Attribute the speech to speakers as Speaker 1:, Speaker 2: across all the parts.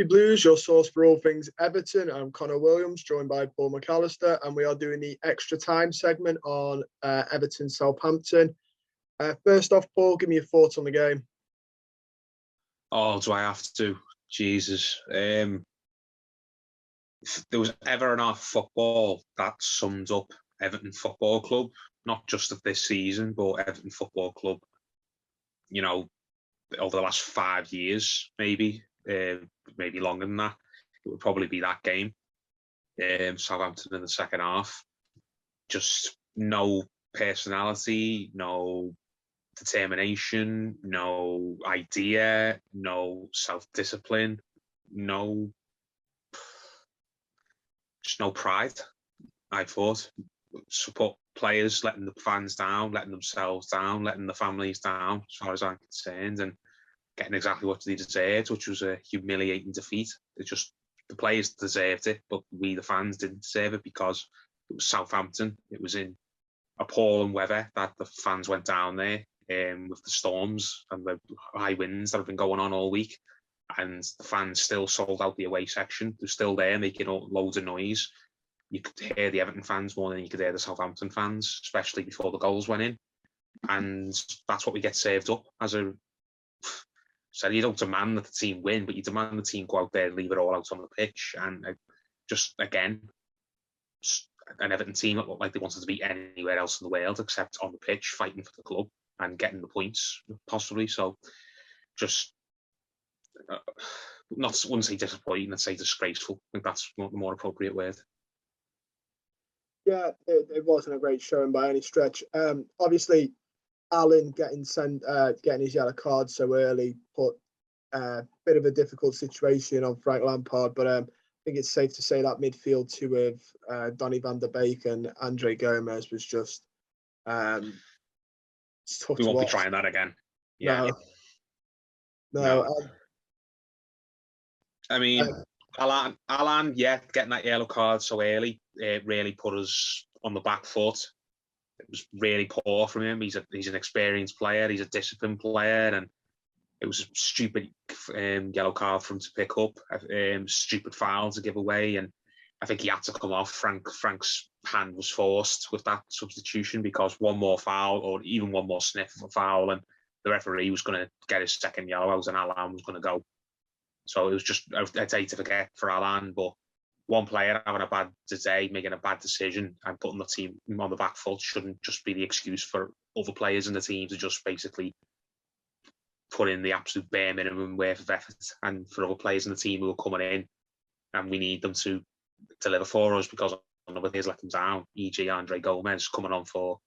Speaker 1: Toffee Blues, your source for all things Everton. I'm Connor Williams, joined by Paul McAllister, and we are doing the extra time segment on Everton Southampton. First off, Paul, give me your thoughts on the game.
Speaker 2: Oh, do I have to? Jesus. If there was ever enough football that summed up Everton Football Club, not just of this season, but Everton Football Club, you know, over the last 5 years, maybe longer than that, it would probably be that game. Southampton in the second half. Just no personality, no determination, no idea, no self-discipline, just no pride, I thought. Support players letting the fans down, letting themselves down, letting the families down, as far as I'm concerned, and getting exactly what they deserved, which was a humiliating defeat. The players deserved it, but we, the fans, didn't deserve it because it was Southampton. It was in appalling weather that the fans went down there with the storms and the high winds that have been going on all week. And the fans still sold out the away section. They're still there making loads of noise. You could hear the Everton fans more than you could hear the Southampton fans, especially before the goals went in. And that's what we get served up as a... So you don't demand that the team win, but you demand the team go out there and leave it all out on the pitch. And just, again, an Everton team that looked like they wanted to be anywhere else in the world except on the pitch, fighting for the club and getting the points, possibly. So just... wouldn't say disappointing, I'd say disgraceful. I think that's the more appropriate word.
Speaker 1: Yeah, it wasn't a great showing by any stretch. Obviously, Alan getting his yellow card so early put a bit of a difficult situation on Frank Lampard, but I think it's safe to say that midfield two of Donny van der Beek and Andre Gomez was just it's tough
Speaker 2: we
Speaker 1: to
Speaker 2: won't
Speaker 1: watch.
Speaker 2: Be trying that again. Yeah.
Speaker 1: No.
Speaker 2: I mean, Alan, yeah, getting that yellow card so early, it really put us on the back foot. It was really poor from him. He's an experienced player. He's a disciplined player, and it was a stupid yellow card for him to pick up. Stupid foul to give away, and I think he had to come off. Frank's hand was forced with that substitution because one more foul or even one more sniff of a foul, and the referee was going to get his second yellow out, and Alan was going to go. So it was just a day to forget for Alan, but one player having a bad day, making a bad decision and putting the team on the back foot shouldn't just be the excuse for other players in the team to just basically put in the absolute bare minimum worth of effort, and for other players in the team who are coming in and we need them to deliver for us because other players let them down, e.g. Andre Gomez coming on for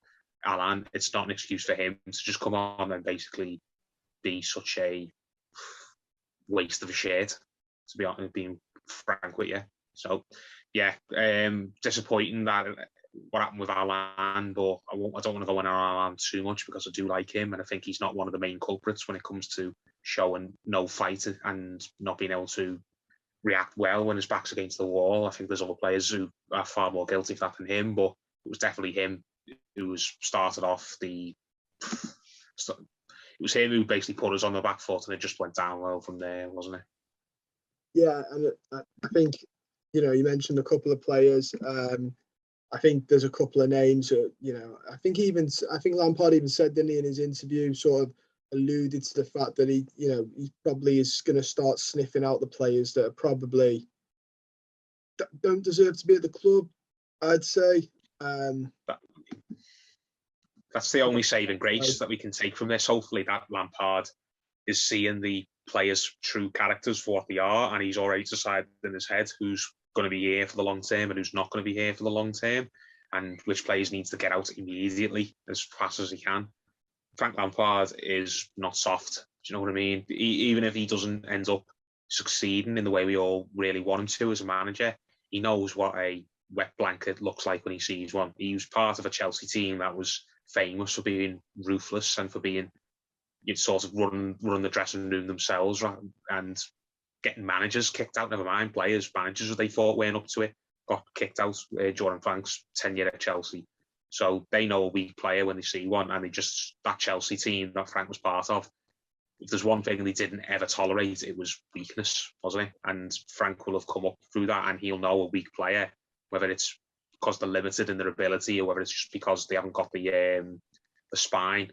Speaker 2: Alan. It's not an excuse for him to just come on and basically be such a waste of a shirt, to be honest, being frank with you. So, yeah, disappointing that what happened with Alan, but I don't want to go on Alan too much because I do like him, and I think he's not one of the main culprits when it comes to showing no fight and not being able to react well when his back's against the wall. I think there's other players who are far more guilty of that than him, but it was definitely him who started off the... It was him who basically put us on the back foot, and it just went downhill from there, wasn't it?
Speaker 1: Yeah, and I think, you mentioned a couple of players. I think there's a couple of names. I think Lampard even said, didn't he, in his interview, sort of alluded to the fact that he probably is going to start sniffing out the players that are probably don't deserve to be at the club, I'd say.
Speaker 2: That's the only saving grace that we can take from this. Hopefully that Lampard is seeing the players' true characters for what they are, and he's already decided in his head who's going to be here for the long term and who's not going to be here for the long term, and which players needs to get out immediately as fast as he can. Frank Lampard is not soft. Do you know what I mean? Even if he doesn't end up succeeding in the way we all really want him to as a manager, he knows what a wet blanket looks like when he sees one. He was part of a Chelsea team that was famous for being ruthless and for being sort of running the dressing room themselves, right? And getting managers kicked out, never mind players, managers who they thought weren't up to it, got kicked out during Frank's tenure at Chelsea. So they know a weak player when they see one, and that Chelsea team that Frank was part of if there's one thing they didn't ever tolerate, it was weakness, wasn't it? And Frank will have come up through that, and he'll know a weak player, whether it's because they're limited in their ability or whether it's just because they haven't got the spine.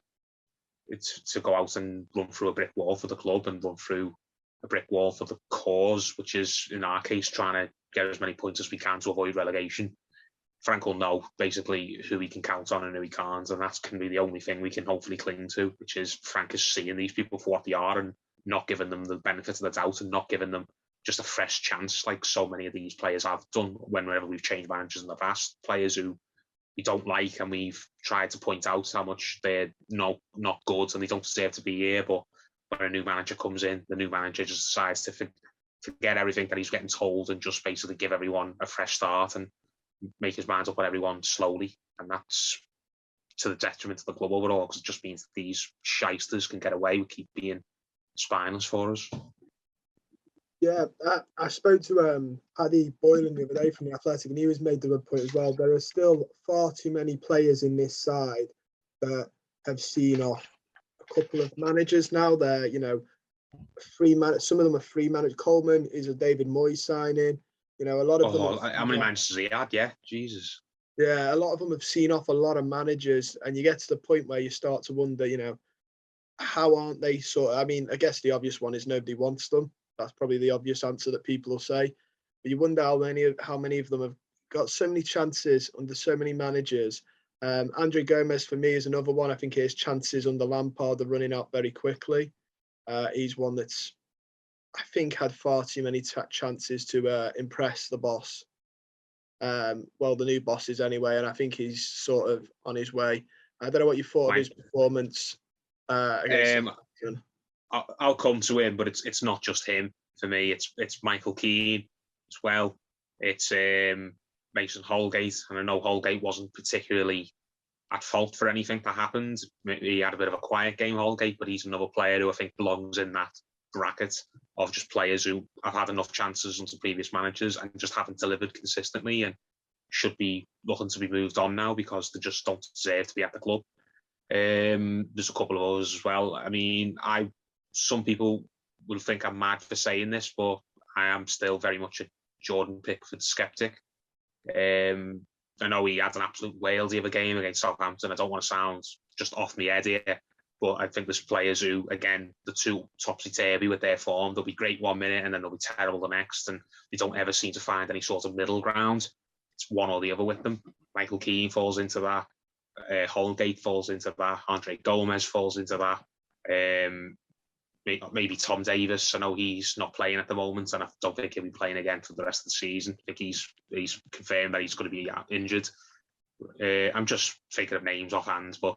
Speaker 2: It's to go out and run through a brick wall for the club and run through a brick wall for the cause, which is, in our case, trying to get as many points as we can to avoid relegation. Frank will know basically who he can count on and who he can't, and that's can be the only thing we can hopefully cling to, which is Frank is seeing these people for what they are and not giving them the benefit of the doubt and not giving them just a fresh chance like so many of these players have done whenever we've changed managers in the past. Players who we don't like and we've tried to point out how much they're not good and they don't deserve to be here, but when a new manager comes in, the new manager just decides to forget everything that he's getting told and just basically give everyone a fresh start and make his mind up on everyone slowly, and that's to the detriment of the club overall, because it just means that these shysters can get away with keep being spineless for us.
Speaker 1: Yeah, I spoke to Paddy Boylan the other day from The Athletic, and he was made the good point as well. There are still far too many players in this side that have seen off a couple of managers now. They're, some of them are free managers. Coleman is a David Moyes signing. A lot of them.
Speaker 2: How many managers has he had? Yeah, Jesus.
Speaker 1: Yeah, a lot of them have seen off a lot of managers, and you get to the point where you start to wonder, how aren't they I guess the obvious one is nobody wants them. That's probably the obvious answer that people will say. But you wonder how many of them have got so many chances under so many managers. Andre Gomez, for me, is another one. I think his chances under Lampard are running out very quickly. He's one that's, I think, had far too many chances to impress the boss. The new bosses anyway, and I think he's sort of on his way. I don't know what you thought of his performance against Southampton.
Speaker 2: I'll come to him, but it's not just him. For me, it's Michael Keane as well. It's Mason Holgate, and I know Holgate wasn't particularly at fault for anything that happened. Maybe he had a bit of a quiet game, Holgate, but he's another player who I think belongs in that bracket of just players who have had enough chances under previous managers and just haven't delivered consistently and should be looking to be moved on now because they just don't deserve to be at the club. There's a couple of others as well. I mean, some people will think I'm mad for saying this, but I am still very much a Jordan Pickford skeptic. I know he had an absolute whale the other game against Southampton. I don't want to sound just off my head here, but I think there's players who, again, the two topsy-turvy with their form. They'll be great 1 minute and then they'll be terrible the next, and they don't ever seem to find any sort of middle ground. It's one or the other with them. Michael Keane falls into that. Holgate falls into that. Andre Gomez falls into that. Maybe Tom Davis. I know he's not playing at the moment, and I don't think he'll be playing again for the rest of the season. I think he's confirmed that he's going to be injured. I'm just thinking of names offhand, but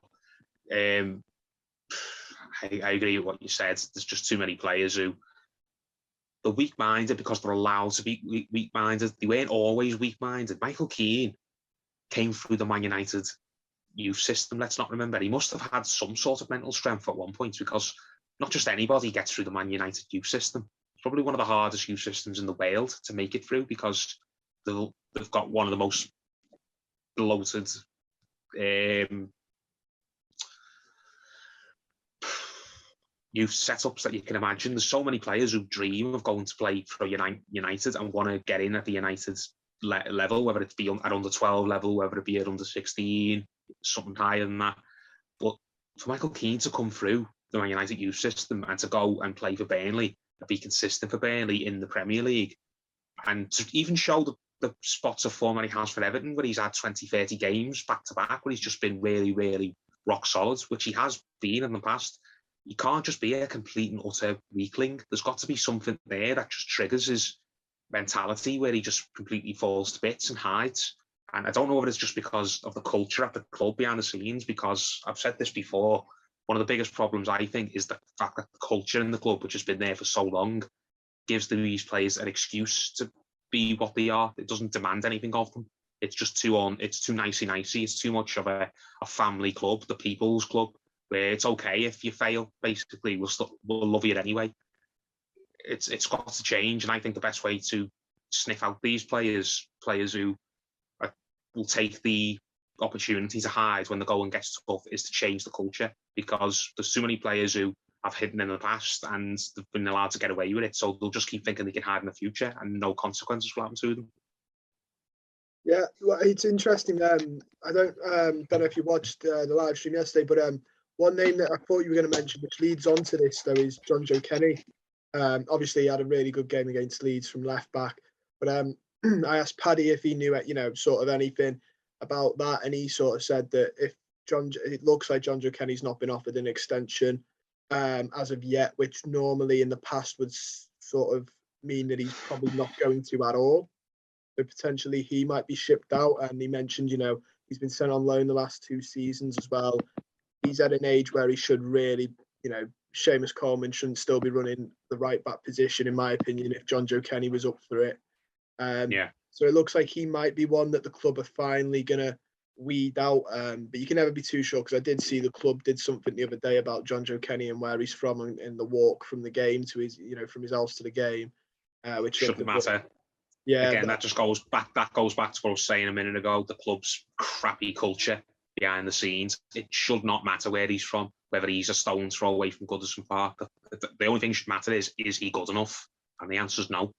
Speaker 2: I agree with what you said. There's just too many players who are weak-minded because they're allowed to be weak-minded. They weren't always weak-minded. Michael Keane came through the Man United youth system. Let's not remember. He must have had some sort of mental strength at one point, because not just anybody gets through the Man United youth system. It's probably one of the hardest youth systems in the world to make it through, because they've got one of the most bloated youth setups that you can imagine. There's so many players who dream of going to play for United and want to get in at the United level, whether it be at under 12 level, whether it be at under 16, something higher than that. But for Michael Keane to come through the Man United youth system and to go and play for Burnley and be consistent for Burnley in the Premier League, and to even show the spots of form that he has for Everton, where he's had 20, 30 games back to back, where he's just been really, really rock solid, which he has been in the past. You can't just be a complete and utter weakling. There's got to be something there that just triggers his mentality, where he just completely falls to bits and hides. And I don't know if it's just because of the culture at the club behind the scenes, because I've said this before, one of the biggest problems, I think, is the fact that the culture in the club, which has been there for so long, gives these players an excuse to be what they are. It doesn't demand anything of them. It's just it's too nicey-nicey. It's too much of a family club, the people's club, where it's okay if you fail, basically. We'll love you anyway. It's got to change, and I think the best way to sniff out these players who will take the opportunity to hide when the going gets tough, is to change the culture, because there's too many players who have hidden in the past, and they've been allowed to get away with it. So they'll just keep thinking they can hide in the future, and no consequences will happen to them.
Speaker 1: Yeah, well, it's interesting. I don't know if you watched the live stream yesterday, but one name that I thought you were going to mention, which leads on to this, though, is John Joe Kenny. Obviously, he had a really good game against Leeds from left back. But I asked Paddy if he knew, sort of anything about that, and he sort of said that it looks like John Joe Kenny's not been offered an extension as of yet, which normally in the past would sort of mean that he's probably not going to at all. So potentially he might be shipped out. And he mentioned, he's been sent on loan the last 2 seasons as well. He's at an age where he should really, Seamus Coleman shouldn't still be running the right back position, in my opinion, if John Joe Kenny was up for it. So it looks like he might be one that the club are finally going to weed out. But you can never be too sure, because I did see the club did something the other day about John Joe Kenny and where he's from in the walk from the game to his, from his house to the game. Which
Speaker 2: shouldn't matter.
Speaker 1: Yeah.
Speaker 2: Again, that just goes back. That goes back to what I was saying a minute ago. The club's crappy culture behind the scenes. It should not matter where he's from, whether he's a stone's throw away from Goodison Park. The only thing that should matter is he good enough? And the answer is no.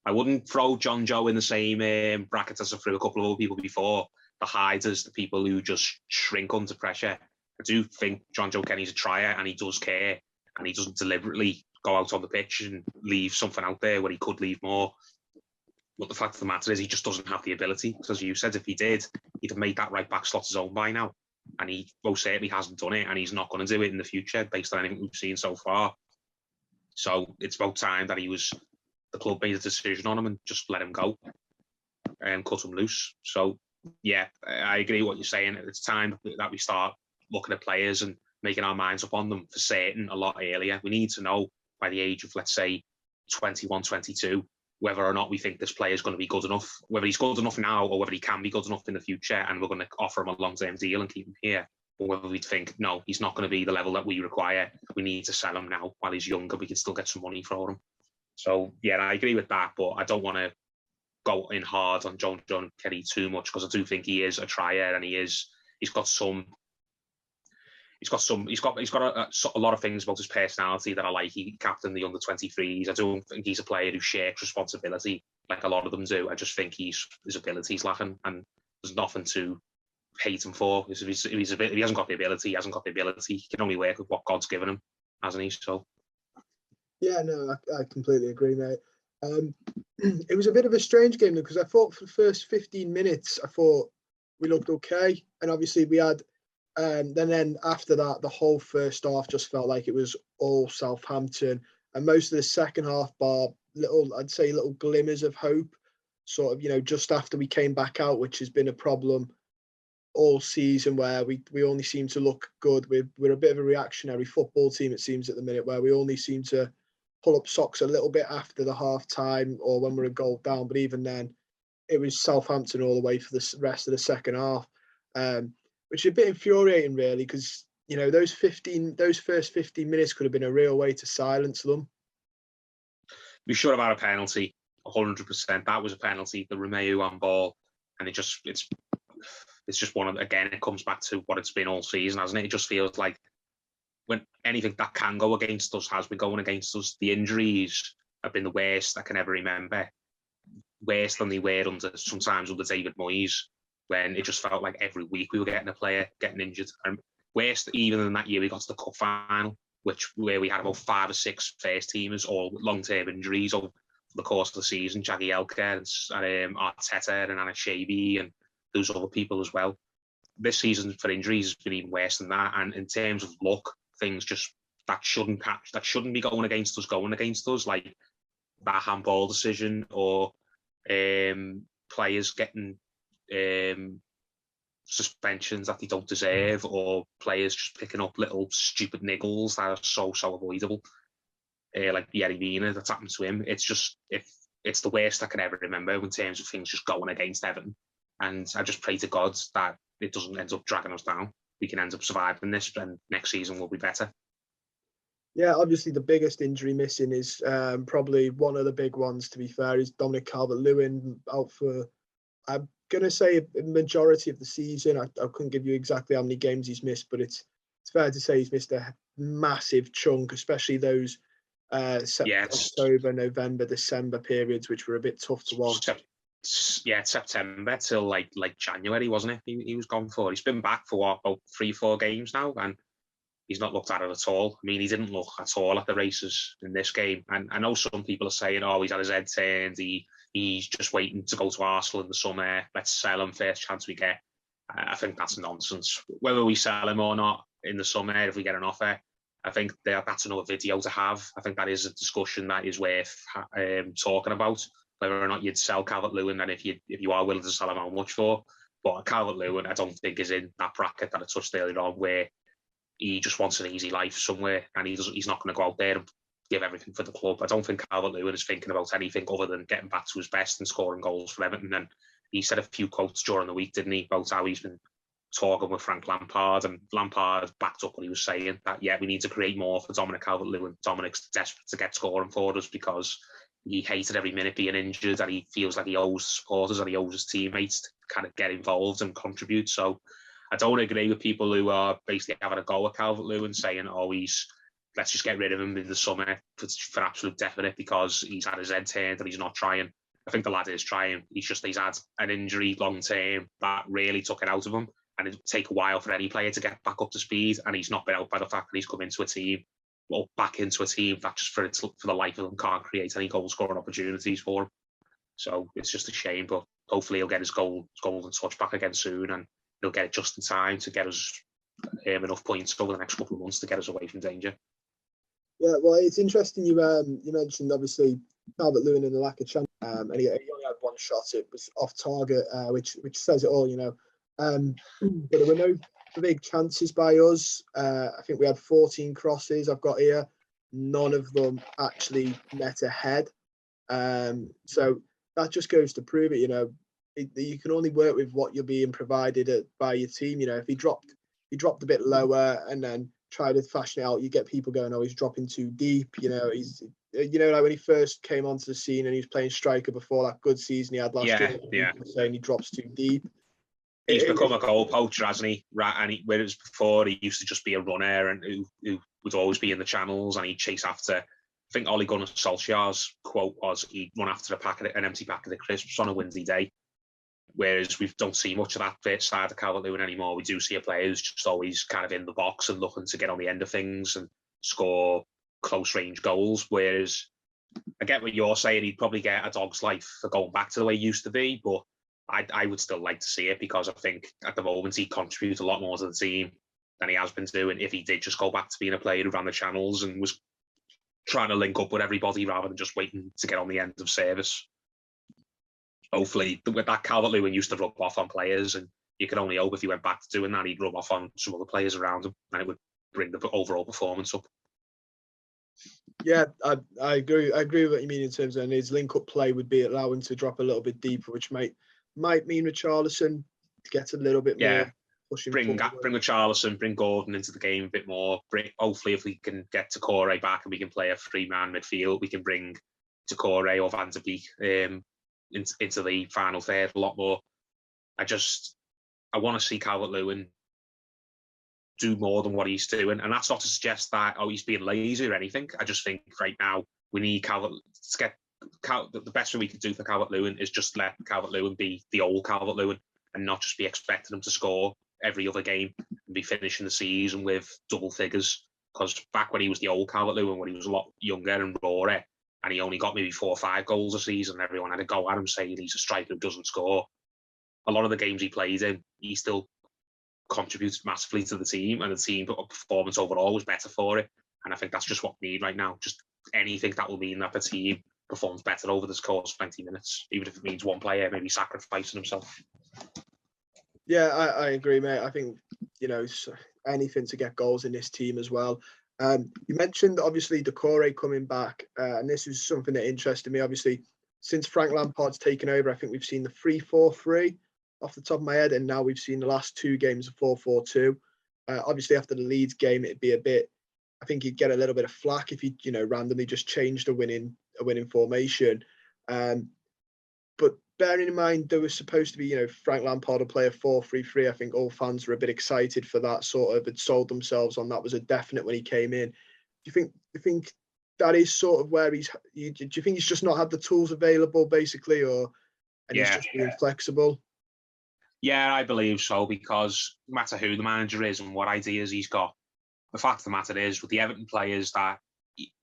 Speaker 2: I wouldn't throw John Joe in the same bracket as I threw a couple of other people before. The hiders, the people who just shrink under pressure. I do think John Joe Kenny's a trier, and he does care, and he doesn't deliberately go out on the pitch and leave something out there where he could leave more. But the fact of the matter is he just doesn't have the ability. Because as you said, if he did, he'd have made that right back slot his own by now. And he most certainly hasn't done it, and he's not going to do it in the future based on anything we've seen so far. So it's about time that the club made a decision on him and just let him go and cut him loose. So, yeah, I agree with what you're saying. It's time that we start looking at players and making our minds up on them for certain a lot earlier. We need to know by the age of, let's say, 21, 22, whether or not we think this player is going to be good enough, whether he's good enough now or whether he can be good enough in the future and we're going to offer him a long-term deal and keep him here, or whether we think, no, he's not going to be the level that we require. We need to sell him now while he's younger. We can still get some money for him. So, yeah, I agree with that, but I don't want to go in hard on John Kenny too much, because I do think he is a trier, and he's got a lot of things about his personality that I like. He captained the under-23s. I don't think he's a player who shirks responsibility like a lot of them do. I just think his ability's lacking, and there's nothing to hate him for. If he hasn't got the ability, he hasn't got the ability. He can only work with what God's given him, hasn't he? So.
Speaker 1: Yeah, no, I completely agree, mate. It was a bit of a strange game, though, because I thought for the first 15 minutes, I thought we looked okay. And obviously we had, then after that, the whole first half just felt like it was all Southampton. And most of the second half, bar little glimmers of hope, sort of, just after we came back out, which has been a problem all season, where we only seem to look good. We're a bit of a reactionary football team, it seems, at the minute, where we only seem to pull up socks a little bit after the half time or when we're a goal down. But even then, it was Southampton all the way for the rest of the second half, which is a bit infuriating, really, because those first 15 minutes could have been a real way to silence them.
Speaker 2: We should have had a penalty, 100%. That was a penalty, the Romeu on ball, and it's just one of, again, it comes back to what it's been all season, hasn't it? It just feels like when anything that can go against us has been going against us. The injuries have been the worst I can ever remember. Worse than they were sometimes under David Moyes, when it just felt like every week we were getting a player getting injured. And worse even than that year we got to the cup final, where we had about 5 or 6 first teamers, all long-term injuries over the course of the season. Jagielka and Arteta and Anashabi and those other people as well. This season for injuries has been even worse than that. And in terms of luck, things just that shouldn't be going against us, like that handball decision, or players getting suspensions that they don't deserve, or players just picking up little stupid niggles that are so avoidable, like Yerry Mina that's happened to him. It's the worst I can ever remember in terms of things just going against Everton. And I just pray to God that it doesn't end up dragging us down. We can end up surviving this, and next season will be better.
Speaker 1: Yeah, obviously the biggest injury missing is probably one of the big ones, to be fair, is Dominic Calvert-Lewin, out for, I'm going to say, a majority of the season. I couldn't give you exactly how many games he's missed, but it's it's fair to say he's missed a massive chunk, especially those October, November, December periods, which were a bit tough to watch.
Speaker 2: September till like January, wasn't it? He was gone for. He's been back for what, about 3-4 games now, and he's not looked at it at all. I mean, he didn't look at all at the races in this game. And I know some people are saying, oh, he's had his head turned. He's just waiting to go to Arsenal in the summer. Let's sell him first chance we get. I think that's nonsense. Whether we sell him or not in the summer, if we get an offer, I think that's another video to have. I think that is a discussion that is worth talking about, whether or not you'd sell Calvert-Lewin, and if you are willing to sell him, how much for. But Calvert-Lewin, I don't think is in that bracket that I touched earlier on, where he just wants an easy life somewhere, and he's not going to go out there and give everything for the club. I don't think Calvert-Lewin is thinking about anything other than getting back to his best and scoring goals for Everton. And he said a few quotes during the week, didn't he, about how he's been talking with Frank Lampard, and Lampard backed up what he was saying, that, yeah, we need to create more for Dominic Calvert-Lewin. Dominic's desperate to get scoring for us because he hated every minute being injured, and he feels like he owes supporters and he owes his teammates to kind of get involved and contribute. So I don't agree with people who are basically having a go at Calvert-Lewin, saying, oh, let's just get rid of him in the summer for absolute definite because he's had his head turned and he's not trying. I think the lad is trying. He's had an injury long term that really took it out of him, and it'll take a while for any player to get back up to speed, and he's not been out by the fact that he's come into a team, or back into a team that just for the life of them can't create any goal scoring opportunities for him. So it's just a shame, but hopefully he'll get his golden touch back again soon, and he'll get it just in time to get us enough points over the next couple of months to get us away from danger.
Speaker 1: Yeah, well, it's interesting you mentioned, obviously, Calvert-Lewin and the lack of chance, and he only had one shot. It was off target, which says it all, you know. But there were no big chances by us. I think we had 14 crosses I've got here. None of them actually met a head. So that just goes to prove it, you know. You can only work with what you're being provided by your team. You know, if he dropped a bit lower and then try to fashion it out, you get people going, oh, he's dropping too deep. You know, like when he first came onto the scene and he was playing striker before that good season he had last year.
Speaker 2: Yeah.
Speaker 1: Saying he drops too deep.
Speaker 2: He's become a goal poacher, hasn't he? Right, and whereas before he used to just be a runner and who would always be in the channels and he'd chase after. I think Ole Gunnar Solskjaer's quote was he'd run after an empty packet of crisps on a windy day. Whereas we don't see much of that first side of Calvert-Lewin anymore. We do see a player who's just always kind of in the box and looking to get on the end of things and score close-range goals. Whereas I get what you're saying, he'd probably get a dog's life for going back to the way he used to be, but I would still like to see it because I think at the moment he contributes a lot more to the team than he has been doing if he did just go back to being a player who ran the channels and was trying to link up with everybody rather than just waiting to get on the end of service. Hopefully, with that Calvert-Lewin used to rub off on players, and you can only hope if he went back to doing that, he'd rub off on some other players around him, and it would bring the overall performance up.
Speaker 1: Yeah, I agree. I agree with what you mean in terms of his link-up play would be allow him to drop a little bit deeper, which might mean Richarlison gets a little bit more pushing.
Speaker 2: Bring Richarlison, bring Gordon into the game a bit more. Hopefully, if we can get Toure back and we can play a three-man midfield, we can bring Toure or Van de Beek into the final third a lot more. I want to see Calvert-Lewin do more than what he's doing, and that's not to suggest that he's being lazy or anything. I just think right now we need the best thing we can do for Calvert-Lewin is just let Calvert-Lewin be the old Calvert-Lewin and not just be expecting him to score every other game and be finishing the season with double figures. Because back when he was the old Calvert-Lewin, when he was a lot younger and rawer, and he only got maybe 4 or 5 goals a season, everyone had a go at him saying he's a striker who doesn't score. A lot of the games he played in, he still contributed massively to the team, and the team performance overall was better for it. And I think that's just what we need right now. Just anything that will mean that the team performs better over this course of 20 minutes, even if it means one player maybe sacrificing himself.
Speaker 1: Yeah, I agree, mate. I think, anything to get goals in this team as well. You mentioned, obviously, Toure coming back, and this is something that interested me. Obviously, since Frank Lampard's taken over, I think we've seen the 3-4-3 off the top of my head, and now we've seen the last 2 games of 4-4-2. Obviously, after the Leeds game, it'd be I think he'd get a little bit of flack if he, randomly just changed a winning formation. But bearing in mind there was supposed to be, Frank Lampard would play a 4-3-3. I think all fans were a bit excited for that. Sort of had sold themselves on that was a definite when he came in. Do you think that is sort of where do you think he's just not had the tools available basically, and he's just being flexible?
Speaker 2: Yeah, I believe so, because no matter who the manager is and what ideas he's got, the fact of the matter is, with the Everton players that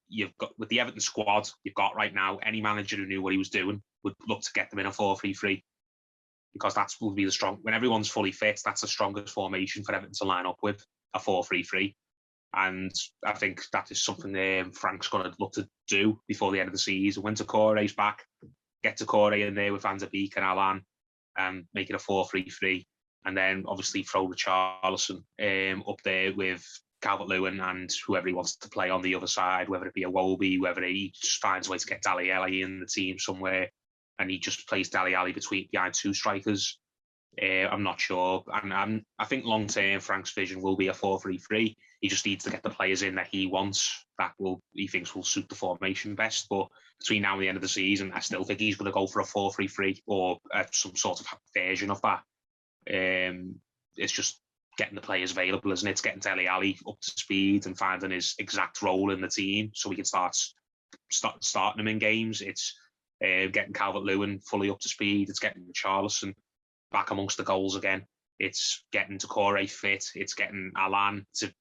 Speaker 2: you've got, with the Everton squad you've got right now, any manager who knew what he was doing would look to get them in a 4-3-3, because that's will be the strong. When everyone's fully fit, that's the strongest formation for Everton to line up with, a 4-3-3. And I think that is something Frank's going to look to do before the end of the season. When Tokore's back, get Tokore in there with Van der Beek and Alan, and make it a 4-3-3, and then obviously throw Richarlison up there with Calvert-Lewin and whoever he wants to play on the other side, whether it be a Wobie, whether he just finds a way to get Dele Alli in the team somewhere, and he just plays Dele Alli behind two strikers. I'm not sure, and I think long term Frank's vision will be a 4-3-3. He just needs to get the players in that he wants, he thinks will suit the formation best. But between now and the end of the season, I still think he's going to go for a 4-3-3 or some sort of version of that. It's just getting the players available, isn't it? It's getting Dele Alli up to speed and finding his exact role in the team so we can start starting him in games. It's getting Calvert-Lewin fully up to speed. It's getting Richarlison back amongst the goals again. It's getting Tokore fit. It's getting Alan to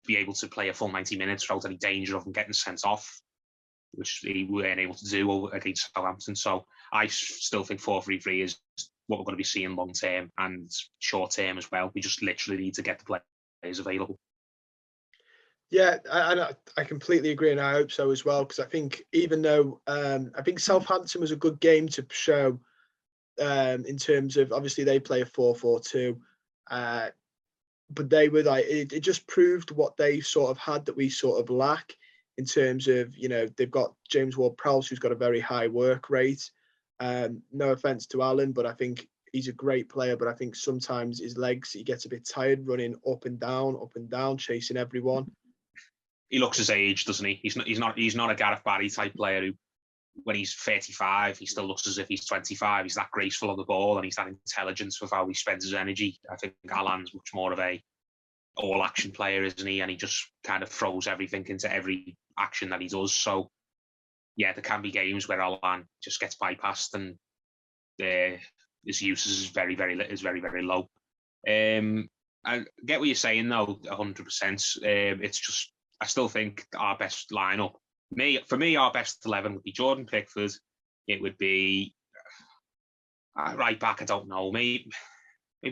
Speaker 2: be able to play a full 90 minutes without any danger of him getting sent off, which he weren't able to do against Southampton. So I still think 4-3-3 is what we're going to be seeing long term and short term as well. We just literally need to get the players available.
Speaker 1: Yeah, I completely agree, and I hope so as well, because I think even though I think Southampton was a good game to show in terms of, obviously they play a 4-4-2, but they were like, it just proved what they sort of had that we sort of lack in terms of, they've got James Ward-Prowse, who's got a very high work rate. No offense to Alan, but I think he's a great player, but I think sometimes his legs, he gets a bit tired running up and down, chasing everyone.
Speaker 2: He looks his age, doesn't he? He's not a Gareth Barry type player who, when he's 35, he still looks as if he's 25. He's that graceful on the ball and he's that intelligence with how he spends his energy. I think Alan's much more of a all-action player, isn't he? And he just kind of throws everything into every action that he does. So, yeah, there can be games where Alan just gets bypassed and his use is very, very low. I get what you're saying, though, 100%. It's just, I still think our best lineup, for me, our best 11 would be Jordan Pickford. It would be right back. I don't know. Maybe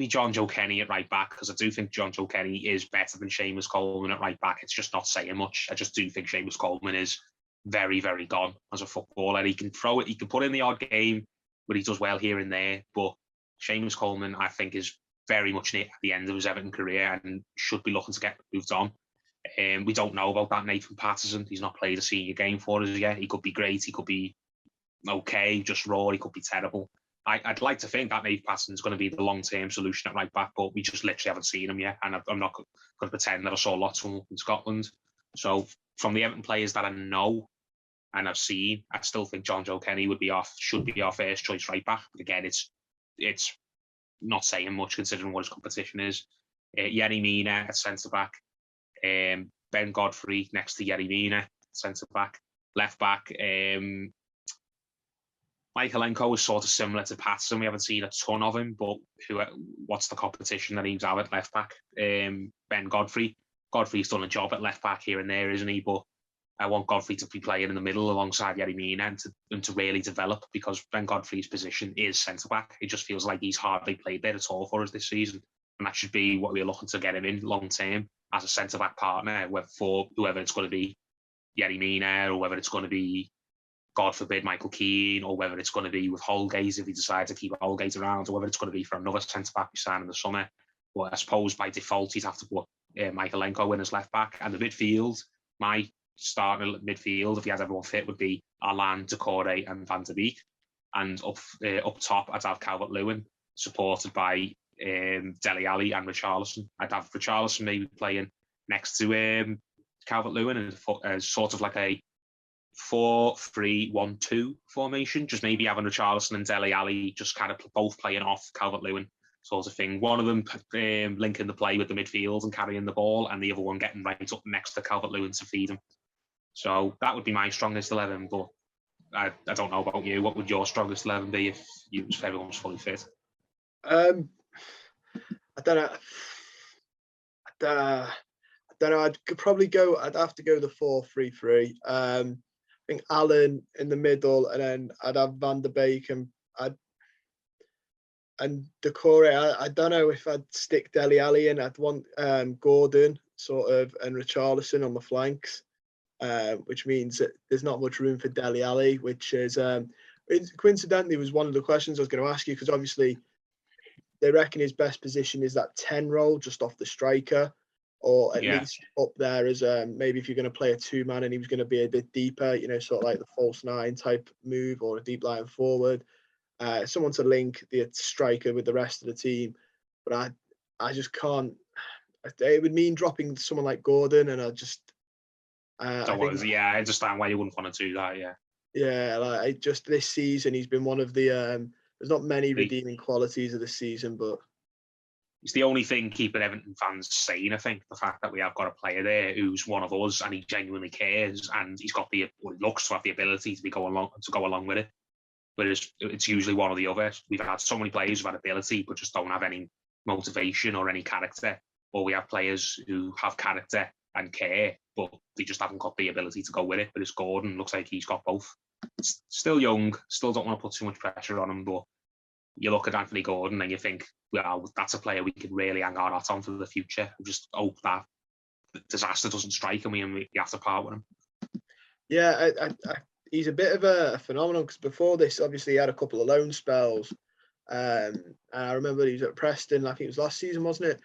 Speaker 2: John Joe Kenny at right back, because I do think John Joe Kenny is better than Seamus Coleman at right back. It's just not saying much. I just do think Seamus Coleman is very, very gone as a footballer. He can throw it. He can put in the odd game where he does well here and there. But Seamus Coleman, I think, is very much at the end of his Everton career and should be looking to get moved on. We don't know about that Nathan Patterson. He's not played a senior game for us yet. He could be great. He could be okay, just raw. He could be terrible. I'd like to think that Nathan Patterson's going to be the long-term solution at right back, but we just literally haven't seen him yet. And I'm not going to pretend that I saw lots of him in Scotland. So from the Everton players that I know and I've seen, I still think John Joe Kenny should be our first choice right back. But again, it's not saying much considering what his competition is. Yerry Mina at centre back. Ben Godfrey next to Yerry Mina, centre back. Left back, Michaelenko is sort of similar to Patterson. We haven't seen a ton of him, but what's the competition that he's out at left back? Ben Godfrey. Godfrey's done a job at left back here and there, isn't he? But I want Godfrey to be playing in the middle alongside Yerry Mina and to really develop, because Ben Godfrey's position is centre back. It just feels like he's hardly played there at all for us this season, and that should be what we're looking to get him in long term as a centre back partner for whoever it's going to be, Yerry Mina, or whether it's going to be, God forbid, Michael Keane, or whether it's going to be with Holgate if we decide to keep Holgate around, or whether it's going to be for another centre back we sign in the summer. But I suppose by default he'd have to put Michaelenko in as left back, and the midfield, my starting midfield, if he had everyone fit, would be Alan, Decore and Van der Beek, and up top I'd have Calvert-Lewin supported by Dele Alli and Richarlison. I'd have Richarlison maybe playing next to Calvert-Lewin as sort of like a 4-3-1-2 formation, just maybe having Richarlison and Dele Alli just kind of both playing off Calvert-Lewin sort of thing. One of them linking the play with the midfield and carrying the ball, and the other one getting right up next to Calvert-Lewin to feed him. So that would be my strongest 11, but I don't know about you. What would your strongest 11 be if everyone was fully fit?
Speaker 1: I don't know. I don't know. I'd have to go the 4-3-3. I think Allen in the middle, and then I'd have Van der Beek and Decore. I don't know if I'd stick Dele Alli in. I'd want Gordon sort of and Richarlison on the flanks, which means that there's not much room for Dele Alli, which is coincidentally was one of the questions I was going to ask you, because obviously they reckon his best position is that 10 role just off the striker, or at least up there as maybe if you're going to play a 2-man and he was going to be a bit deeper, sort of like the false 9 type move or a deep lying forward. Someone to link the striker with the rest of the team, but I just can't. It would mean dropping someone like Gordon, and I
Speaker 2: understand why you wouldn't want to do that.
Speaker 1: Like just this season, he's been one of the. There's not many redeeming qualities of the season, but
Speaker 2: it's the only thing keeping Everton fans sane. I think the fact that we have got a player there who's one of us and he genuinely cares, and he's got he looks to have the ability to go along with it. Whereas it's usually one or the other. We've had so many players who've had ability but just don't have any motivation or any character. Or we have players who have character and care, but they just haven't got the ability to go with it. But it's Gordon, looks like he's got both. Still young, still don't want to put too much pressure on him, but you look at Anthony Gordon and you think, well, that's a player we could really hang our hat on for the future. We just hope that the disaster doesn't strike and we have to part with him.
Speaker 1: Yeah, he's a bit of a phenomenon, because before this, obviously, he had a couple of loan spells. And I remember he was at Preston. I think it was last season, wasn't it?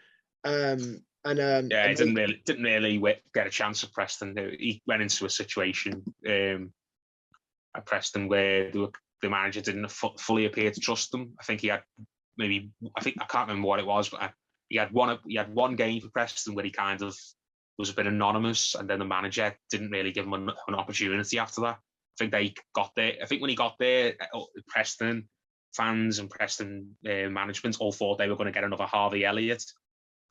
Speaker 1: He didn't really get a chance at Preston. He went into a situation at Preston where the manager didn't fully appear to trust him. I think he had I can't remember what it was, but he had one game for Preston where he kind of was a bit anonymous, and then the manager didn't really give him an opportunity after that. I think they got there. I think when he got there, Preston fans and Preston management all thought they were going to get another Harvey Elliott,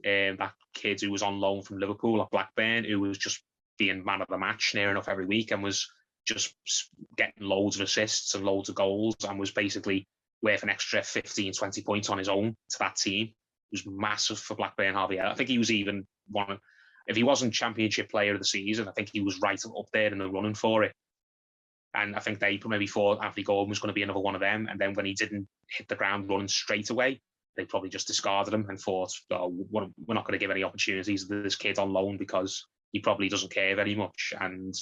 Speaker 1: that kid who was on loan from Liverpool at Blackburn, who was just being man of the match near enough every week and was just getting loads of assists and loads of goals and was basically worth an extra 15, 20 points on his own to that team. It was massive for Blackburn, Harvey Elliott. I think he was even if he wasn't Championship Player of the Season, I think he was right up there in the running for it. And I think they maybe thought Anthony Gordon was going to be another one of them. And then when he didn't hit the ground running straight away, they probably just discarded him and thought, oh, we're not going to give any opportunities to this kid on loan because he probably doesn't care very much. And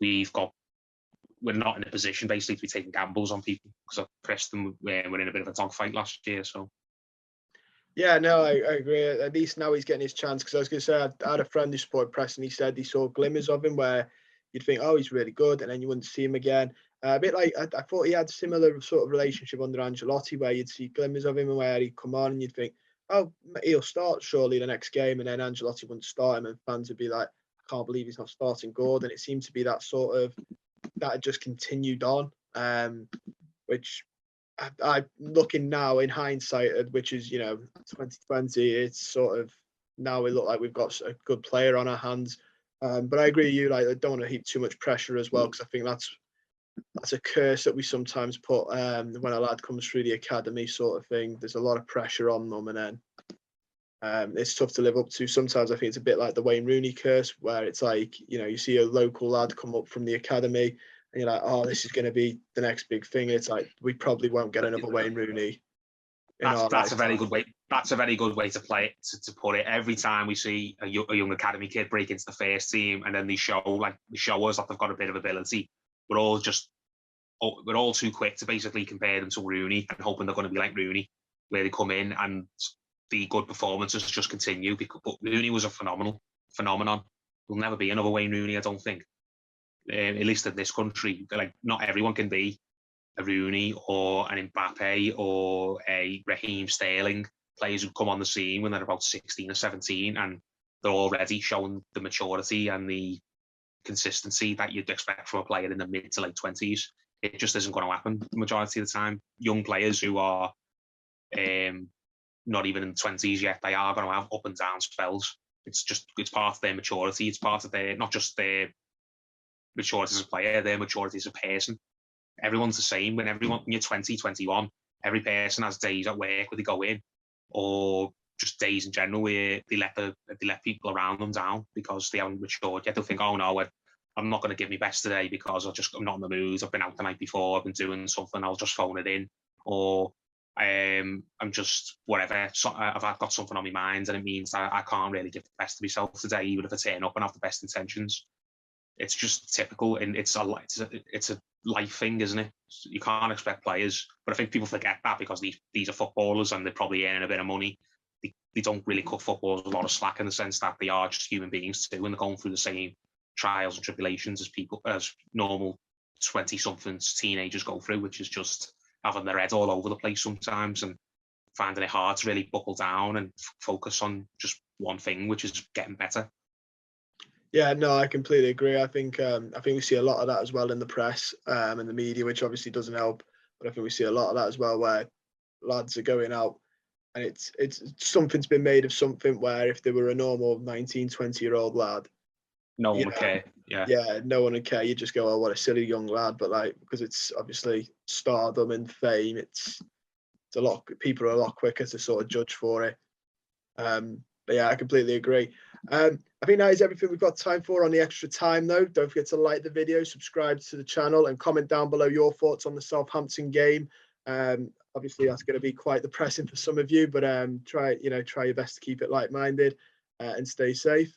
Speaker 1: we're not in a position basically to be taking gambles on people, because at Preston we're in a bit of a dogfight last year. So yeah, no, I agree. At least now he's getting his chance, because I was going to say I had a friend who supported Preston. He said he saw glimmers of him where you'd think, oh, he's really good, and then you wouldn't see him again. A bit like I thought he had a similar sort of relationship under Ancelotti, where you'd see glimmers of him and where he'd come on and you'd think, oh, he'll start surely the next game, and then Ancelotti wouldn't start him, and fans would be like, I can't believe he's not starting Gordon. It seemed to be that sort of that had just continued on, which I looking now in hindsight, which is 2020, it's sort of now we look like we've got a good player on our hands. But I agree with you, like I don't want to heap too much pressure as well, because I think that's a curse that we sometimes put when a lad comes through the academy sort of thing. There's a lot of pressure on them, and then it's tough to live up to. Sometimes I think it's a bit like the Wayne Rooney curse, where it's like, you see a local lad come up from the academy and you're like, oh, this is going to be the next big thing. And it's like, we probably won't get another Wayne Rooney.
Speaker 2: That's a very good way. That's a very good way to play it. To put it, every time we see a young academy kid break into the first team, and then they show us that they've got a bit of ability, we're all too quick to basically compare them to Rooney and hoping they're going to be like Rooney, where they come in and the good performances just continue. But Rooney was a phenomenon. There'll never be another Wayne Rooney, I don't think. At least in this country, like not everyone can be a Rooney or an Mbappe or a Raheem Sterling, players who come on the scene when they're about 16 or 17 and they're already showing the maturity and the consistency that you'd expect from a player in the mid to late 20s. It just isn't going to happen the majority of the time. Young players who are not even in the 20s yet, they are going to have up and down spells. It's part of their maturity. It's part of their, not just their maturity as a player, their maturity as a person. Everyone's the same. When you're 20, 21, every person has days at work where they go in, or just days in general where they let people around them down because they haven't matured yet. They'll think, oh no, I'm not going to give my best today because I'm not in the mood. I've been out the night before. I've been doing something. I'll just phone it in, or I'm just whatever. So I've got something on my mind, and it means I can't really give the best of myself today, even if I turn up and have the best intentions. It's just typical, and it's a life thing, isn't it? You can't expect players, but I think people forget that because these are footballers and they're probably earning a bit of money. They don't really cut footballers a lot of slack in the sense that they are just human beings too, and they're going through the same trials and tribulations as normal 20-somethings teenagers go through, which is just having their head all over the place sometimes and finding it hard to really buckle down and focus on just one thing, which is getting better.
Speaker 1: Yeah, no, I completely agree. I think we see a lot of that as well in the press and the media, which obviously doesn't help. But I think we see a lot of that as well, where lads are going out and it's something's been made of something where if they were a normal 19, 20-year-old lad,
Speaker 2: no one would care.
Speaker 1: Yeah, no one would care. You just go, oh, what a silly young lad. But like, because it's obviously stardom and fame, it's a lot. People are a lot quicker to sort of judge for it. But yeah, I completely agree. I think that is everything we've got time for on the extra time, though. Don't forget to like the video, subscribe to the channel, and comment down below your thoughts on the Southampton game. Obviously, that's going to be quite depressing for some of you, but try your best to keep it light-minded and stay safe.